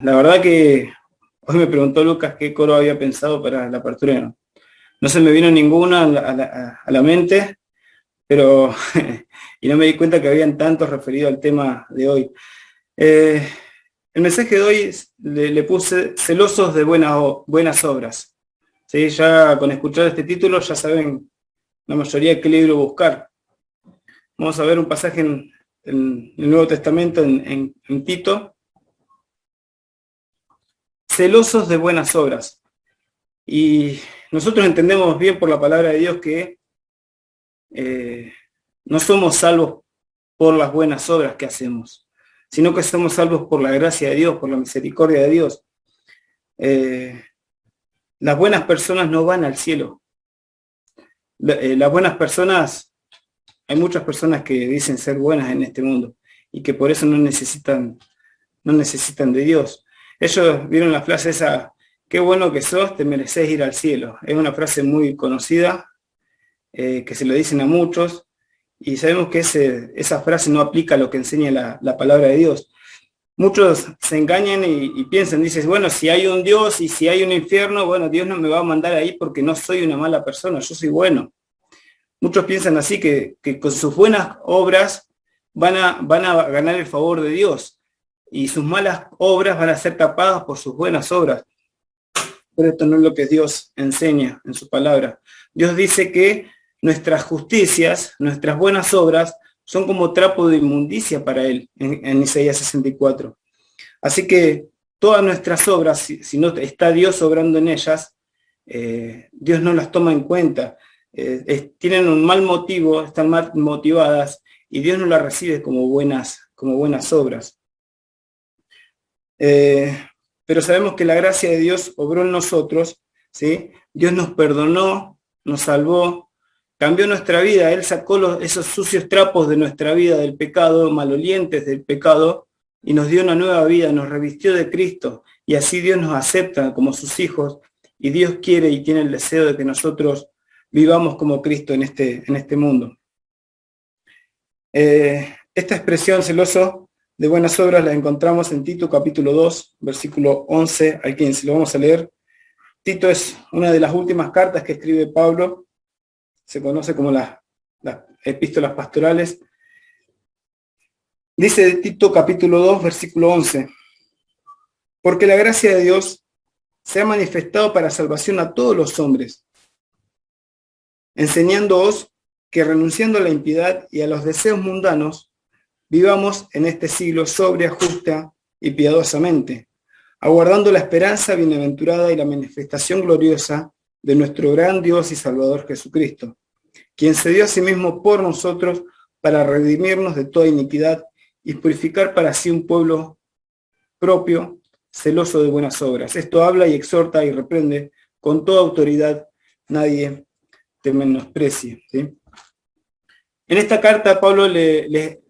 La verdad que hoy me preguntó Lucas qué coro había pensado para la apertura. No se me vino ninguna a la mente, pero y no me di cuenta que habían tantos referidos al tema de hoy. Eh, el mensaje de hoy le puse celosos de buenas obras. ¿Sí? Ya con escuchar este título ya saben la mayoría qué libro buscar. Vamos a ver un pasaje en el Nuevo Testamento, en Tito. Celosos de buenas obras. Y nosotros entendemos bien por la palabra de Dios que no somos salvos por las buenas obras que hacemos, sino que somos salvos por la gracia de Dios, por la misericordia de Dios. Las buenas personas no van al cielo. Las buenas personas, hay muchas personas que dicen ser buenas en este mundo y que por eso no necesitan de Dios. Ellos vieron la frase esa: qué bueno que sos, te mereces ir al cielo. Es una frase muy conocida, que se lo dicen a muchos, y sabemos que esa frase no aplica a lo que enseña la palabra de Dios. Muchos se engañan y piensan, dices, bueno, si hay un Dios y si hay un infierno, bueno, Dios no me va a mandar ahí porque no soy una mala persona, yo soy bueno. Muchos piensan así, que con sus buenas obras van a ganar el favor de Dios, y sus malas obras van a ser tapadas por sus buenas obras. Pero esto no es lo que Dios enseña en su palabra. Dios dice que nuestras justicias, nuestras buenas obras, son como trapo de inmundicia para Él, en Isaías 64. Así que todas nuestras obras, si no está Dios obrando en ellas, Dios no las toma en cuenta. Tienen un mal motivo, están mal motivadas, y Dios no las recibe como buenas obras. Pero sabemos que la gracia de Dios obró en nosotros, ¿sí? Dios nos perdonó, nos salvó, cambió nuestra vida. Él sacó esos sucios trapos de nuestra vida, del pecado, malolientes del pecado, y nos dio una nueva vida, nos revistió de Cristo, y así Dios nos acepta como sus hijos, y Dios quiere y tiene el deseo de que nosotros vivamos como Cristo en este mundo. Esta expresión, celoso de buenas obras, la encontramos en Tito capítulo 2, versículo 11 al 15. Lo vamos a leer. Tito es una de las últimas cartas que escribe Pablo. Se conoce como las epístolas pastorales. Dice Tito capítulo 2, versículo 11. Porque la gracia de Dios se ha manifestado para salvación a todos los hombres, enseñándoos que renunciando a la impiedad y a los deseos mundanos, vivamos en este siglo sobria, justa y piadosamente, aguardando la esperanza bienaventurada y la manifestación gloriosa de nuestro gran Dios y Salvador Jesucristo, quien se dio a sí mismo por nosotros para redimirnos de toda iniquidad y purificar para sí un pueblo propio, celoso de buenas obras. Esto habla y exhorta y reprende con toda autoridad, nadie te menosprecie, ¿sí? En esta carta Pablo le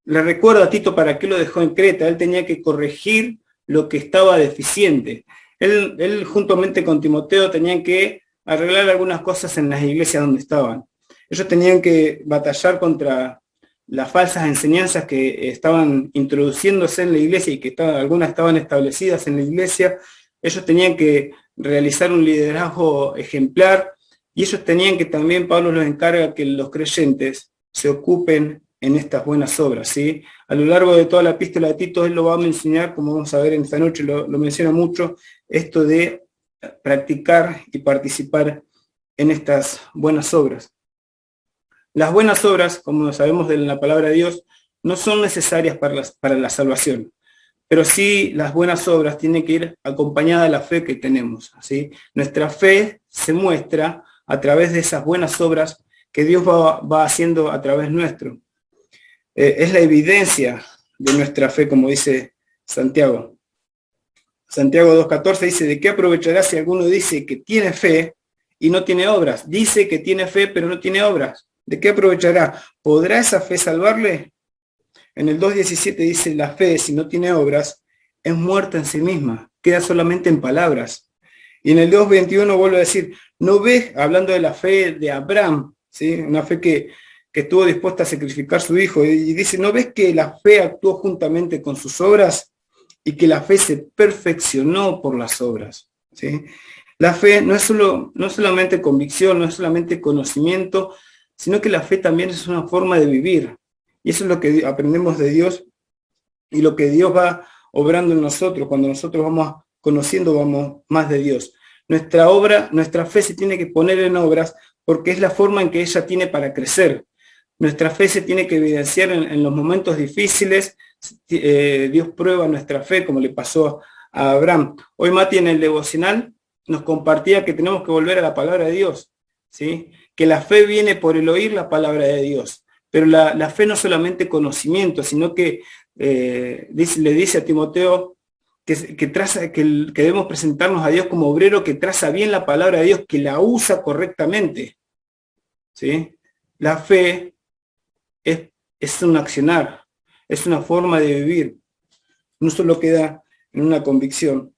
recuerda a Tito para qué lo dejó en Creta. Él tenía que corregir lo que estaba deficiente. Él juntamente con Timoteo tenían que arreglar algunas cosas en las iglesias donde estaban. Ellos tenían que batallar contra las falsas enseñanzas que estaban introduciéndose en la iglesia, y que algunas estaban establecidas en la iglesia. Ellos tenían que realizar un liderazgo ejemplar, y ellos tenían que también, Pablo los encarga, que los creyentes se ocupen en estas buenas obras, ¿sí? A lo largo de toda la epístola de Tito, él lo va a mencionar, como vamos a ver en esta noche, lo menciona mucho, esto de practicar y participar en estas buenas obras. Las buenas obras, como sabemos de la palabra de Dios, no son necesarias para la salvación, pero sí las buenas obras tienen que ir acompañadas de la fe que tenemos, ¿sí? Nuestra fe se muestra a través de esas buenas obras que Dios va haciendo a través nuestro. Es la evidencia de nuestra fe, como dice Santiago. Santiago 2.14 dice: ¿de qué aprovechará si alguno dice que tiene fe y no tiene obras? Dice que tiene fe pero no tiene obras. ¿De qué aprovechará? ¿Podrá esa fe salvarle? En el 2.17 dice: la fe, si no tiene obras, es muerta en sí misma, queda solamente en palabras. Y en el 2.21 vuelve a decir: ¿no ves, hablando de la fe de Abraham, ¿sí? Una fe que estuvo dispuesta a sacrificar a su hijo, y dice: ¿no ves que la fe actuó juntamente con sus obras? y que la fe se perfeccionó por las obras. ¿Sí? La fe no es solamente convicción, no es solamente conocimiento, sino que la fe también es una forma de vivir. Y eso es lo que aprendemos de Dios y lo que Dios va obrando en nosotros. Cuando nosotros vamos conociendo, vamos más de Dios. Nuestra fe se tiene que poner en obras porque es la forma en que ella tiene para crecer. Nuestra fe se tiene que evidenciar en los momentos difíciles. Dios prueba nuestra fe, como le pasó a Abraham. Hoy Mati en el devocional nos compartía que tenemos que volver a la palabra de Dios, ¿sí? Que la fe viene por el oír la palabra de Dios. Pero la fe no es solamente conocimiento, sino que le dice a Timoteo que debemos presentarnos a Dios como obrero que traza bien la palabra de Dios, que la usa correctamente. ¿Sí? La fe es un accionar, es una forma de vivir, no solo queda en una convicción.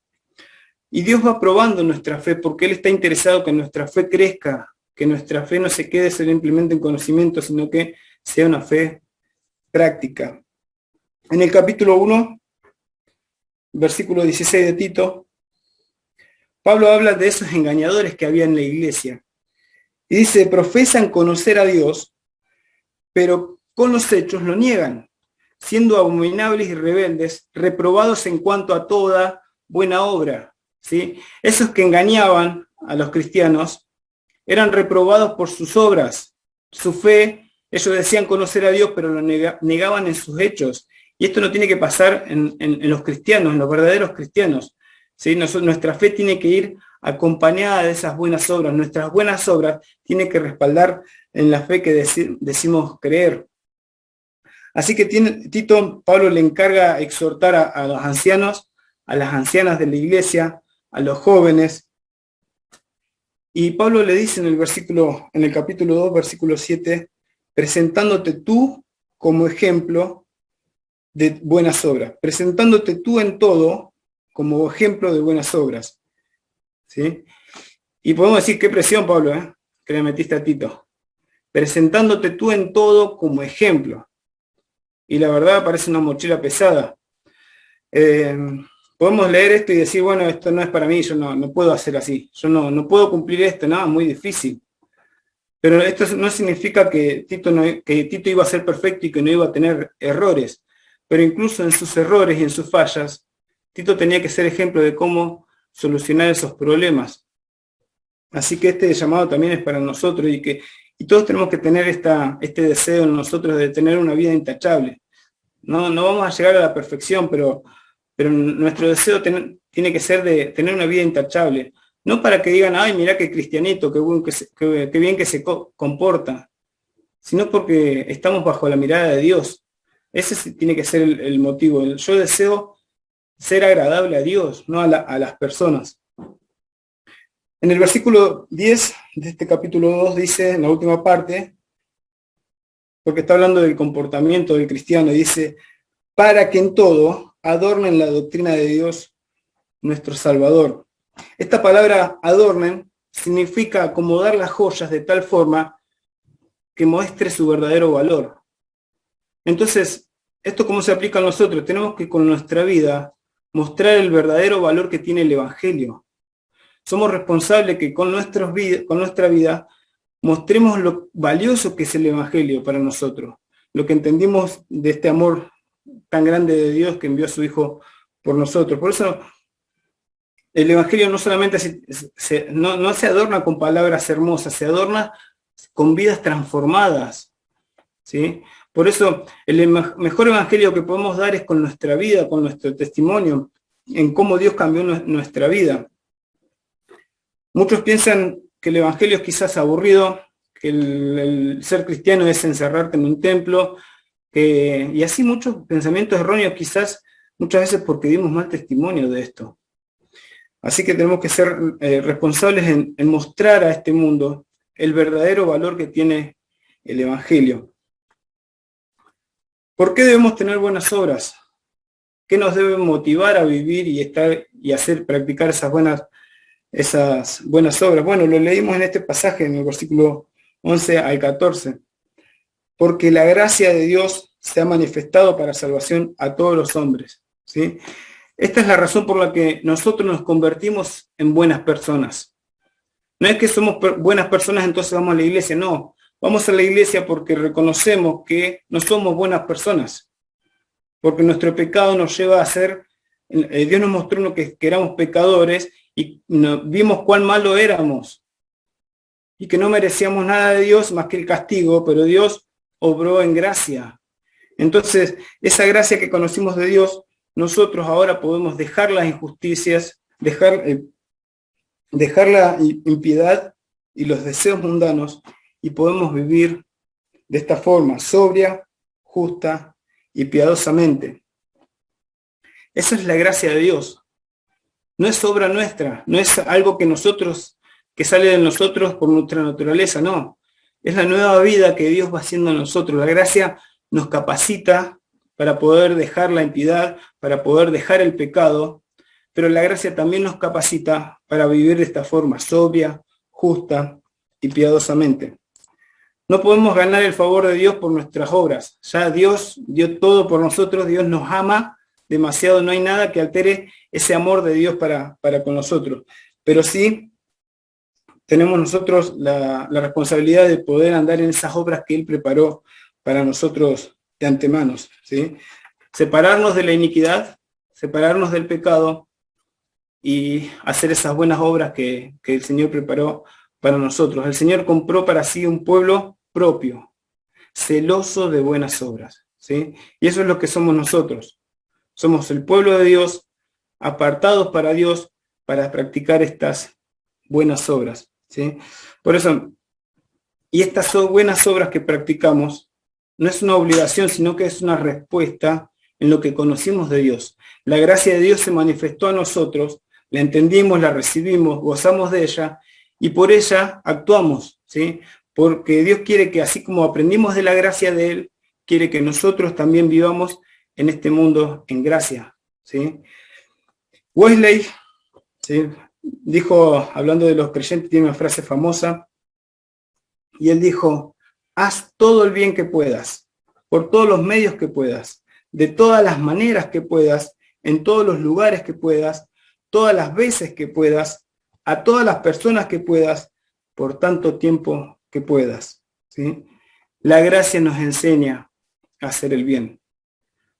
Y Dios va probando nuestra fe porque Él está interesado que nuestra fe crezca, que nuestra fe no se quede simplemente en conocimiento, sino que sea una fe práctica. En el capítulo 1, versículo 16 de Tito, Pablo habla de esos engañadores que había en la iglesia. Y dice, profesan conocer a Dios, pero con los hechos lo niegan, siendo abominables y rebeldes, reprobados en cuanto a toda buena obra. ¿Sí? Esos que engañaban a los cristianos eran reprobados por sus obras, su fe. Ellos decían conocer a Dios, pero lo negaban en sus hechos. Y esto no tiene que pasar en los cristianos, en los verdaderos cristianos. ¿Sí? Nuestra fe tiene que ir acompañada de esas buenas obras. Nuestras buenas obras tienen que respaldar en la fe que decimos creer. Así que Pablo le encarga exhortar a los ancianos, a las ancianas de la iglesia, a los jóvenes. Y Pablo le dice en el capítulo 2, versículo 7, presentándote tú como ejemplo de buenas obras, presentándote tú en todo como ejemplo de buenas obras. ¿Sí? Y podemos decir, qué presión, Pablo, que le metiste a Tito. Presentándote tú en todo como ejemplo. Y la verdad parece una mochila pesada. Podemos leer esto y decir, bueno, esto no es para mí, yo no puedo hacer así, yo no puedo cumplir esto, nada, muy difícil. Pero esto no significa que Tito iba a ser perfecto y que no iba a tener errores. Pero incluso en sus errores y en sus fallas, Tito tenía que ser ejemplo de cómo solucionar esos problemas. Así que este llamado también es para nosotros y todos tenemos que tener este deseo en nosotros de tener una vida intachable. No vamos a llegar a la perfección, pero nuestro deseo tiene que ser de tener una vida intachable. No para que digan, ay, mirá qué cristianito, qué bien que se comporta, sino porque estamos bajo la mirada de Dios. Ese tiene que ser el motivo. Yo deseo ser agradable a Dios, no a las personas. En el versículo 10 de este capítulo 2 dice, en la última parte, porque está hablando del comportamiento del cristiano, dice, para que en todo adornen la doctrina de Dios, nuestro Salvador. Esta palabra adornen significa acomodar las joyas de tal forma que muestre su verdadero valor. Entonces, ¿esto cómo se aplica a nosotros? Tenemos que con nuestra vida mostrar el verdadero valor que tiene el Evangelio. Somos responsables que con nuestra vida mostremos lo valioso que es el Evangelio para nosotros, lo que entendimos de este amor tan grande de Dios que envió a su Hijo por nosotros. Por eso el Evangelio no solamente no se adorna con palabras hermosas, se adorna con vidas transformadas. ¿Sí? Por eso el mejor Evangelio que podemos dar es con nuestra vida, con nuestro testimonio, en cómo Dios cambió nuestra vida. Muchos piensan que el Evangelio es quizás aburrido, que el ser cristiano es encerrarte en un templo, y así muchos pensamientos erróneos quizás muchas veces porque dimos mal testimonio de esto. Así que tenemos que ser responsables en mostrar a este mundo el verdadero valor que tiene el Evangelio. ¿Por qué debemos tener buenas obras? ¿Qué nos debe motivar a vivir y practicar esas buenas obras? Bueno, lo leímos en este pasaje, en el versículo 11 al 14. Porque la gracia de Dios se ha manifestado para salvación a todos los hombres. ¿Sí? Esta es la razón por la que nosotros nos convertimos en buenas personas. No es que somos buenas personas, entonces vamos a la iglesia, no. Vamos a la iglesia porque reconocemos que no somos buenas personas, porque nuestro pecado nos lleva a ser, Dios nos mostró que éramos pecadores y vimos cuán malo éramos y que no merecíamos nada de Dios más que el castigo, pero Dios obró en gracia. Entonces, esa gracia que conocimos de Dios, nosotros ahora podemos dejar las injusticias, dejar la impiedad y los deseos mundanos y podemos vivir de esta forma, sobria, justa y piadosamente. Esa es la gracia de Dios. No es obra nuestra, no es algo que sale de nosotros por nuestra naturaleza, no. Es la nueva vida que Dios va haciendo en nosotros. La gracia nos capacita para poder dejar la impiedad, para poder dejar el pecado, pero la gracia también nos capacita para vivir de esta forma, sobria, justa y piadosamente. No podemos ganar el favor de Dios por nuestras obras. Ya Dios dio todo por nosotros, Dios nos ama demasiado, no hay nada que altere ese amor de Dios para con nosotros. Pero sí tenemos nosotros la responsabilidad de poder andar en esas obras que Él preparó para nosotros de antemano, ¿sí? Separarnos de la iniquidad, separarnos del pecado y hacer esas buenas obras que el Señor preparó para nosotros. El Señor compró para sí un pueblo propio, celoso de buenas obras, ¿sí? Y eso es lo que somos nosotros. Somos el pueblo de Dios, apartados para Dios, para practicar estas buenas obras, ¿sí? Por eso, y estas son buenas obras que practicamos, no es una obligación, sino que es una respuesta en lo que conocimos de Dios. La gracia de Dios se manifestó a nosotros, la entendimos, la recibimos, gozamos de ella, y por ella actuamos, ¿sí? Porque Dios quiere que así como aprendimos de la gracia de Él, quiere que nosotros también vivamos en este mundo en gracia, ¿sí? Wesley, ¿sí?, dijo, hablando de los creyentes, tiene una frase famosa, y él dijo: haz todo el bien que puedas, por todos los medios que puedas, de todas las maneras que puedas, en todos los lugares que puedas, todas las veces que puedas, a todas las personas que puedas, por tanto tiempo que puedas, ¿sí? La gracia nos enseña a hacer el bien.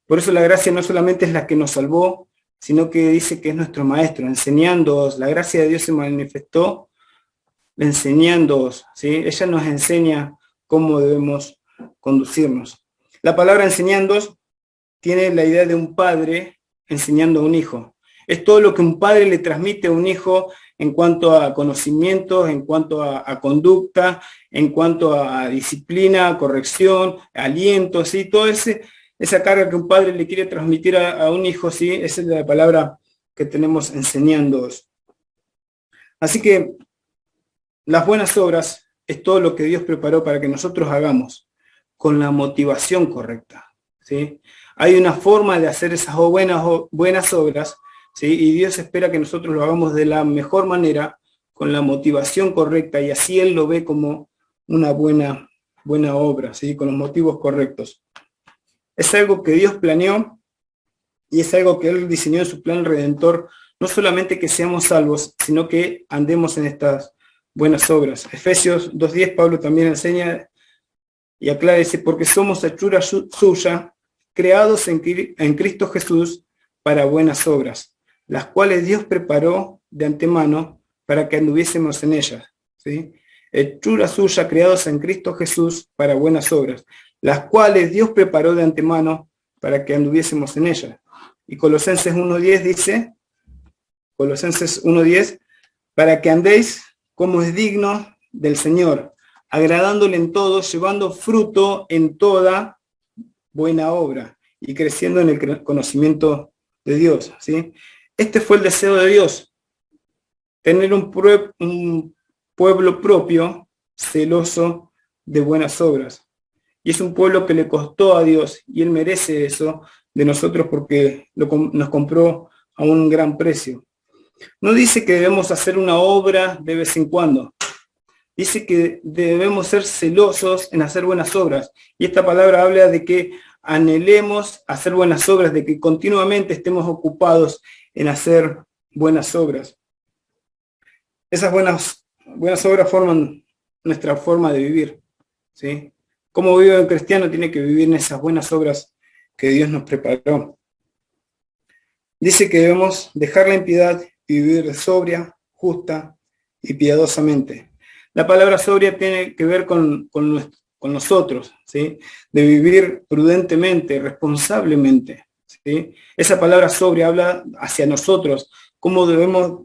Por eso la gracia no solamente es la que nos salvó, sino que dice que es nuestro maestro, enseñándoos. La gracia de Dios se manifestó enseñándoos, ¿sí? Ella nos enseña cómo debemos conducirnos. La palabra enseñándoos tiene la idea de un padre enseñando a un hijo. Es todo lo que un padre le transmite a un hijo en cuanto a conocimientos, en cuanto a conducta, en cuanto a disciplina, corrección, aliento, ¿sí? Todo esa carga que un padre le quiere transmitir a un hijo, ¿sí? Esa es la palabra que tenemos enseñándoos. Así que las buenas obras es todo lo que Dios preparó para que nosotros hagamos con la motivación correcta, ¿sí? Hay una forma de hacer esas buenas obras, ¿sí? Y Dios espera que nosotros lo hagamos de la mejor manera, con la motivación correcta, y así Él lo ve como una buena obra, ¿sí? Con los motivos correctos. Es algo que Dios planeó y es algo que Él diseñó en su plan redentor, no solamente que seamos salvos, sino que andemos en estas buenas obras. Efesios 2:10, Pablo también enseña y aclara, dice: porque somos hechura suya, creados en Cristo Jesús para buenas obras, las cuales Dios preparó de antemano para que anduviésemos en ellas, ¿sí? Hechura suya, creados en Cristo Jesús para buenas obras, las cuales Dios preparó de antemano para que anduviésemos en ellas. Y Colosenses 1:10 dice, Colosenses 1:10, para que andéis como es digno del Señor, agradándole en todo, llevando fruto en toda buena obra y creciendo en el conocimiento de Dios, ¿sí? Este fue el deseo de Dios, tener un pueblo propio, celoso de buenas obras. Y es un pueblo que le costó a Dios, y Él merece eso de nosotros porque nos compró a un gran precio. No dice que debemos hacer una obra de vez en cuando. Dice que debemos ser celosos en hacer buenas obras. Y esta palabra habla de que anhelemos hacer buenas obras, de que continuamente estemos ocupados en hacer buenas obras. Esas buenas obras forman nuestra forma de vivir, ¿sí? Como vive un cristiano tiene que vivir en esas buenas obras que Dios nos preparó. Dice que debemos dejar la impiedad y vivir sobria, justa y piadosamente. La palabra sobria tiene que ver con nosotros, ¿sí? De vivir prudentemente, responsablemente, ¿sí? Esa palabra sobria habla hacia nosotros, cómo debemos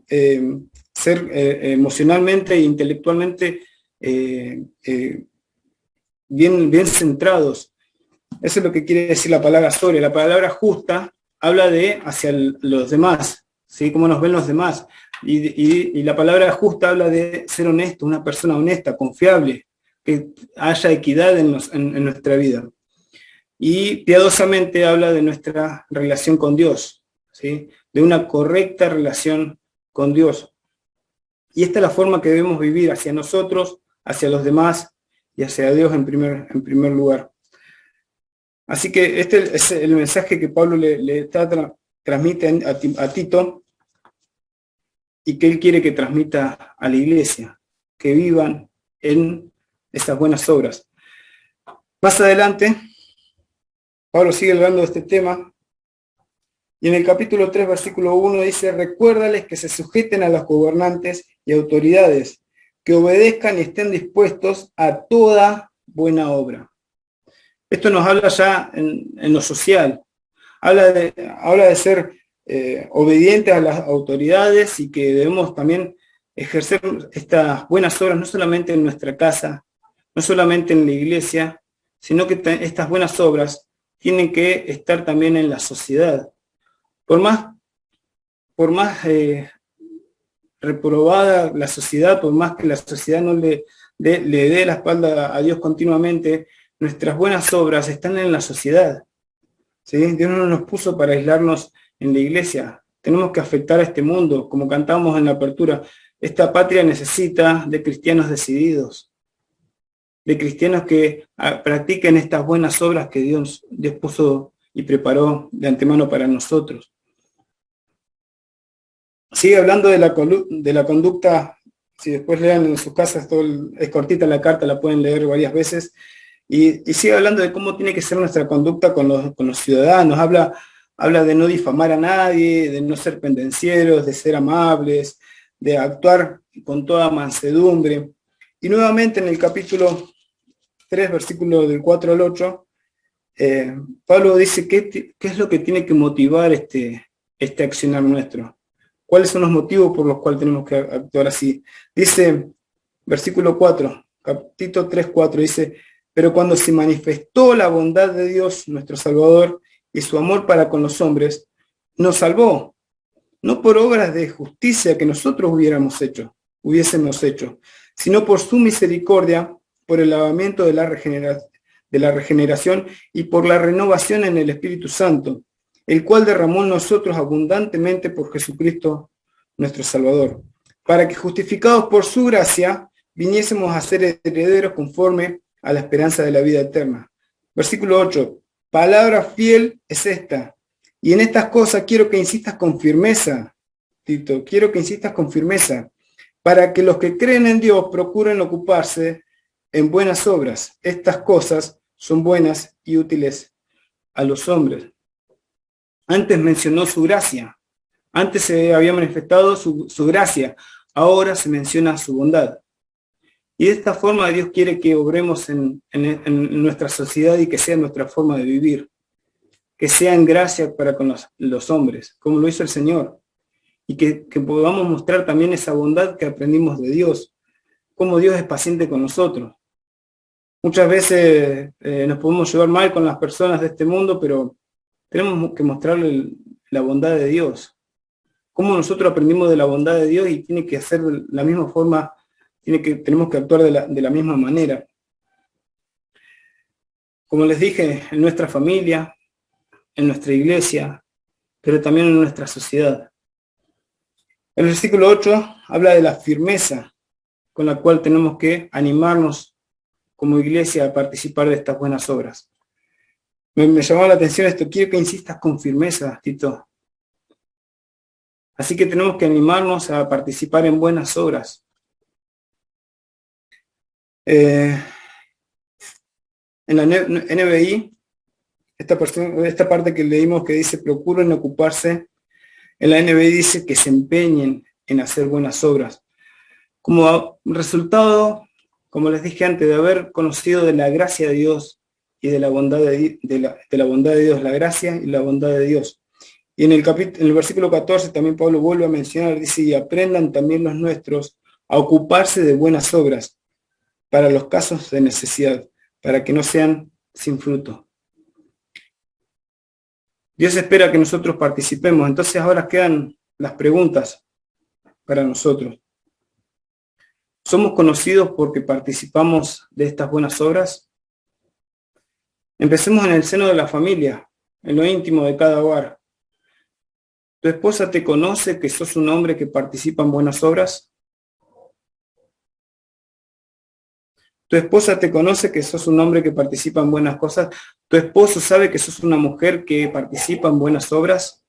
ser emocionalmente e intelectualmente bien centrados. Eso es lo que quiere decir la palabra sobria. La palabra justa habla de hacia los demás, ¿sí? Cómo nos ven los demás. Y la palabra justa habla de ser honesto, una persona honesta, confiable, que haya equidad en nuestra vida. Y piadosamente habla de nuestra relación con Dios, ¿sí? De una correcta relación con Dios. Y esta es la forma que debemos vivir hacia nosotros, hacia los demás y hacia Dios en primer lugar. Así que este es el mensaje que Pablo le transmite a Tito y que él quiere que transmita a la iglesia, que vivan en estas buenas obras. Más adelante, Pablo sigue hablando de este tema y en el capítulo 3, versículo 1 dice: recuérdales que se sujeten a los gobernantes y autoridades, que obedezcan y estén dispuestos a toda buena obra. Esto nos habla ya en lo social, habla de ser obedientes a las autoridades y que debemos también ejercer estas buenas obras no solamente en nuestra casa, no solamente en la iglesia, sino que estas buenas obras tienen que estar también en la sociedad. Por más reprobada la sociedad, por más que la sociedad no le dé la espalda a Dios continuamente, nuestras buenas obras están en la sociedad, ¿sí? Dios no nos puso para aislarnos en la iglesia. Tenemos que afectar a este mundo, como cantamos en la apertura. Esta patria necesita de cristianos decididos, de cristianos que practiquen estas buenas obras que Dios puso y preparó de antemano para nosotros. Sigue hablando de la conducta. Si después lean en sus casas, es cortita la carta, la pueden leer varias veces. Y sigue hablando de cómo tiene que ser nuestra conducta con los ciudadanos. Habla de no difamar a nadie, de no ser pendencieros, de ser amables, de actuar con toda mansedumbre. Y nuevamente en el capítulo 3, versículo del 4 al 8, Pablo dice qué es lo que tiene que motivar este accionar nuestro. ¿Cuáles son los motivos por los cuales tenemos que actuar así? Dice, versículo 4, capítulo 3, 4, dice: pero cuando se manifestó la bondad de Dios, nuestro Salvador, y su amor para con los hombres, nos salvó, no por obras de justicia que nosotros hubiésemos hecho, sino por su misericordia, por el lavamiento de la regeneración y por la renovación en el Espíritu Santo, el cual derramó en nosotros abundantemente por Jesucristo nuestro Salvador, para que justificados por su gracia, viniésemos a ser herederos conforme a la esperanza de la vida eterna. Versículo 8, palabra fiel es esta, y en estas cosas quiero que insistas con firmeza, Tito, quiero que insistas con firmeza, para que los que creen en Dios procuren ocuparse en buenas obras. Estas cosas son buenas y útiles a los hombres. Antes mencionó su gracia, antes se había manifestado su gracia, ahora se menciona su bondad. Y de esta forma Dios quiere que obremos en nuestra sociedad y que sea nuestra forma de vivir, que sea en gracia para con los hombres, como lo hizo el Señor, y que podamos mostrar también esa bondad que aprendimos de Dios, cómo Dios es paciente con nosotros. Muchas veces nos podemos llevar mal con las personas de este mundo, pero tenemos que mostrarle la bondad de Dios, cómo nosotros aprendimos de la bondad de Dios y tiene que hacer de la misma forma. Tenemos que actuar de la misma manera. Como les dije, en nuestra familia, en nuestra iglesia, pero también en nuestra sociedad. El versículo 8 habla de la firmeza con la cual tenemos que animarnos como iglesia a participar de estas buenas obras. me llamó la atención esto. Quiero que insistas con firmeza, Tito. Así que tenemos que animarnos a participar en buenas obras. En la NBI, esta parte que leímos que dice procuren ocuparse, en la NBI dice que se empeñen en hacer buenas obras. Como resultado, como les dije antes, de haber conocido de la gracia de Dios y de la bondad de la bondad de Dios, la gracia y la bondad de Dios. Y en el versículo 14 también Pablo vuelve a mencionar, dice, y aprendan también los nuestros a ocuparse de buenas obras para los casos de necesidad, para que no sean sin fruto. Dios espera que nosotros participemos. Entonces ahora quedan las preguntas para nosotros. ¿Somos conocidos porque participamos de estas buenas obras? Empecemos en el seno de la familia, en lo íntimo de cada hogar. ¿Tu esposa te conoce que sos un hombre que participa en buenas obras? ¿Tu esposa te conoce que sos un hombre que participa en buenas cosas? ¿Tu esposo sabe que sos una mujer que participa en buenas obras?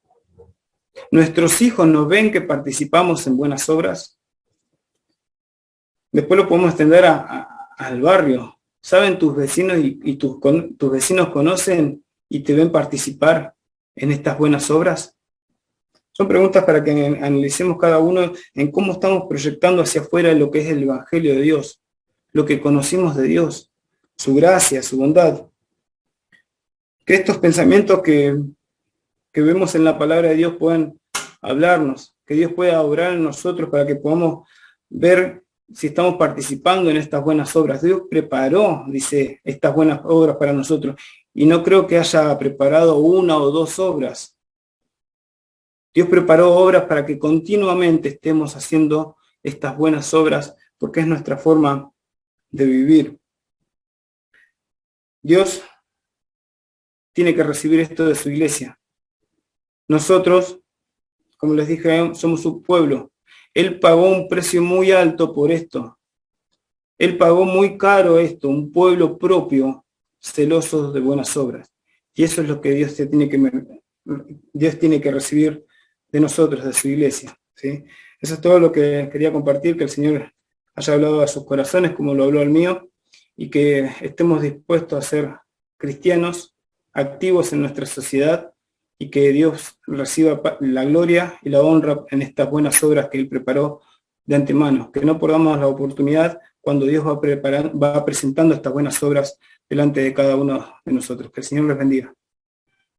¿Nuestros hijos nos ven que participamos en buenas obras? Después lo podemos extender al barrio. ¿Saben tus vecinos y tus vecinos conocen y te ven participar en estas buenas obras? Son preguntas para que analicemos cada uno en cómo estamos proyectando hacia afuera lo que es el Evangelio de Dios, lo que conocimos de Dios, su gracia, su bondad. Que estos pensamientos que vemos en la palabra de Dios puedan hablarnos, que Dios pueda obrar en nosotros para que podamos ver si estamos participando en estas buenas obras. Dios preparó, dice, estas buenas obras para nosotros, y no creo que haya preparado una o dos obras. Dios preparó obras para que continuamente estemos haciendo estas buenas obras, porque es nuestra forma de vivir. Dios tiene que recibir esto de su iglesia. Nosotros, como les dije, somos su pueblo. Él pagó un precio muy alto por esto. Él pagó muy caro esto, un pueblo propio, celoso de buenas obras. Y eso es lo que Dios tiene que recibir de nosotros, de su iglesia. ¿Sí? Eso es todo lo que quería compartir, que el Señor haya hablado a sus corazones como lo habló al mío, y que estemos dispuestos a ser cristianos, activos en nuestra sociedad, y que Dios reciba la gloria y la honra en estas buenas obras que Él preparó de antemano. Que no perdamos la oportunidad cuando Dios va presentando estas buenas obras delante de cada uno de nosotros. Que el Señor les bendiga.